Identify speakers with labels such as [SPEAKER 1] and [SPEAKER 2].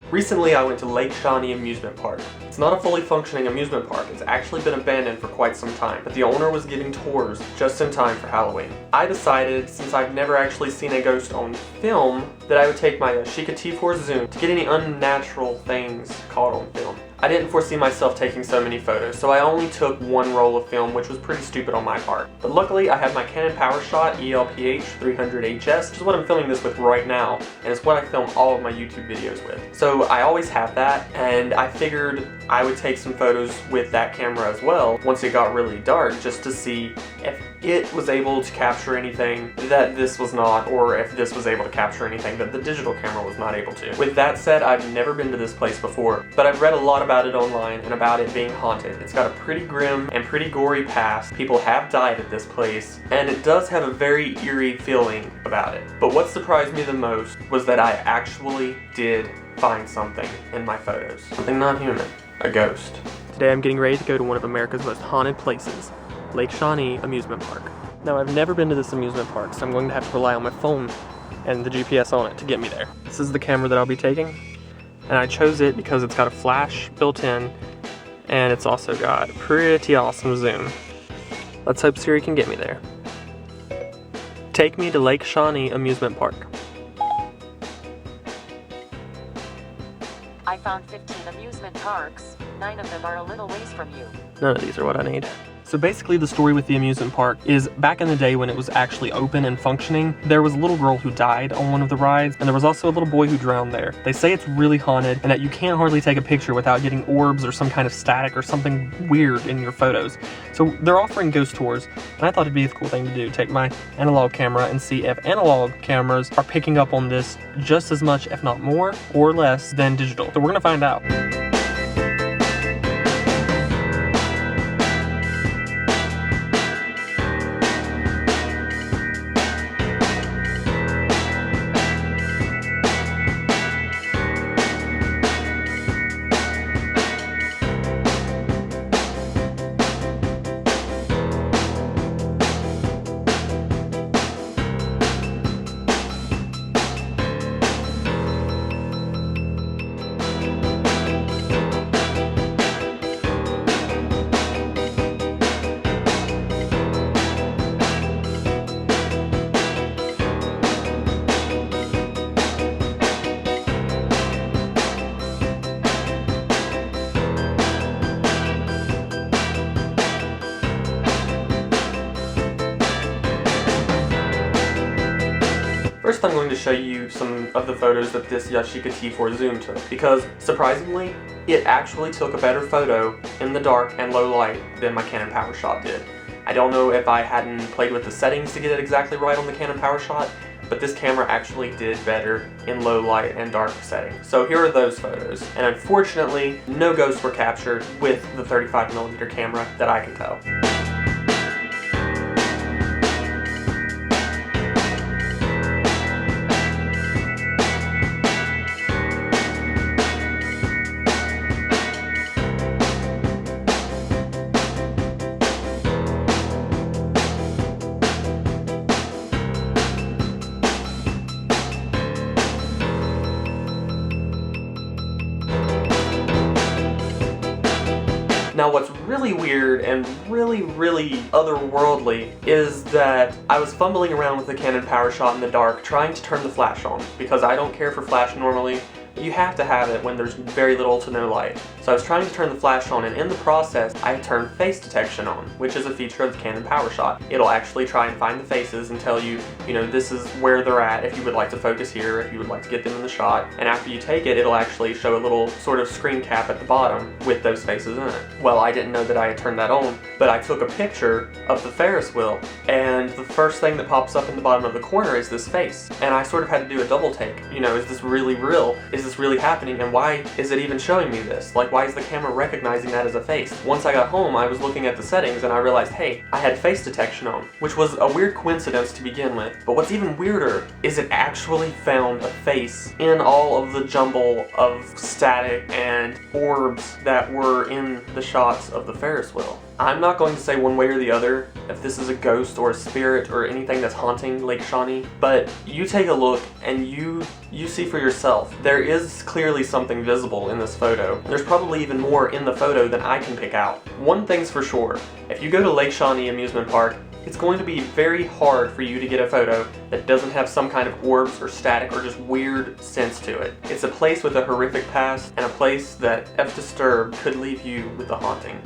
[SPEAKER 1] Recently I went to Lake Shawnee Amusement Park. It's not a fully functioning amusement park, it's actually been abandoned for quite some time, but the owner was giving tours just in time for Halloween. I decided, since I've never actually seen a ghost on film, that I would take my Yashica T4 zoom to get any unnatural things caught on film. I didn't foresee myself taking so many photos, so I only took one roll of film, which was pretty stupid on my part. But luckily, I have my Canon PowerShot ELPH 300HS, which is what I'm filming this with right now, and it's what I film all of my YouTube videos with. So I always have that, and I figured I would take some photos with that camera as well once it got really dark, just to see if it was able to capture anything that this was not, or if this was able to capture anything that the digital camera was not able to. With that said, I've never been to this place before, but I've read a lot about it online and about it being haunted. It's got a pretty grim and pretty gory past. People have died at this place, and it does have a very eerie feeling about it. But what surprised me the most was that I actually did find something in my photos. Something non-human. A ghost. Today I'm getting ready to go to one of America's most haunted places, Lake Shawnee Amusement Park. Now, I've never been to this amusement park, so I'm going to have to rely on my phone and the GPS on it to get me there. This is the camera that I'll be taking, and I chose it because it's got a flash built in, and it's also got pretty awesome zoom. Let's hope Siri can get me there. Take me to Lake Shawnee Amusement Park.
[SPEAKER 2] I found 15 amusement parks. 9 of them are a little ways from you.
[SPEAKER 1] None of these are what I need. So basically the story with the amusement park is back in the day when it was actually open and functioning, there was a little girl who died on one of the rides, and there was also a little boy who drowned there. They say it's really haunted and that you can't hardly take a picture without getting orbs or some kind of static or something weird in your photos. So they're offering ghost tours, and I thought it'd be a cool thing to do, take my analog camera and see if analog cameras are picking up on this just as much, if not more or less, than digital. So we're gonna find out. First, I'm going to show you some of the photos that this Yashica T4 zoom took, because surprisingly, it actually took a better photo in the dark and low light than my Canon PowerShot did. I don't know if I hadn't played with the settings to get it exactly right on the Canon PowerShot, but this camera actually did better in low light and dark settings. So here are those photos, and unfortunately, no ghosts were captured with the 35mm camera that I can tell. Now what's really weird and really otherworldly is that I was fumbling around with the Canon PowerShot in the dark trying to turn the flash on, because I don't care for flash normally. You have to have it when there's very little to no light. So I was trying to turn the flash on, and in the process, I turned face detection on, which is a feature of the Canon PowerShot. It'll actually try and find the faces and tell you, this is where they're at, if you would like to focus here, if you would like to get them in the shot. And after you take it, it'll actually show a little sort of screen cap at the bottom with those faces in it. Well, I didn't know that I had turned that on, but I took a picture of the Ferris wheel, and the first thing that pops up in the bottom of the corner is this face. And I sort of had to do a double take. Is this really real? Is this really happening, and why is it even showing me this? Like, why is the camera recognizing that as a face? Once I got home, I was looking at the settings and I realized, hey, I had face detection on, which was a weird coincidence to begin with. But what's even weirder is it actually found a face in all of the jumble of static and orbs that were in the shots of the Ferris wheel. I'm not going to say one way or the other if this is a ghost or a spirit or anything that's haunting Lake Shawnee, but you take a look and you see for yourself. There is clearly something visible in this photo. There's probably even more in the photo than I can pick out. One thing's for sure, if you go to Lake Shawnee Amusement Park, it's going to be very hard for you to get a photo that doesn't have some kind of orbs or static or just weird sense to it. It's a place with a horrific past and a place that, if disturbed, could leave you with a haunting.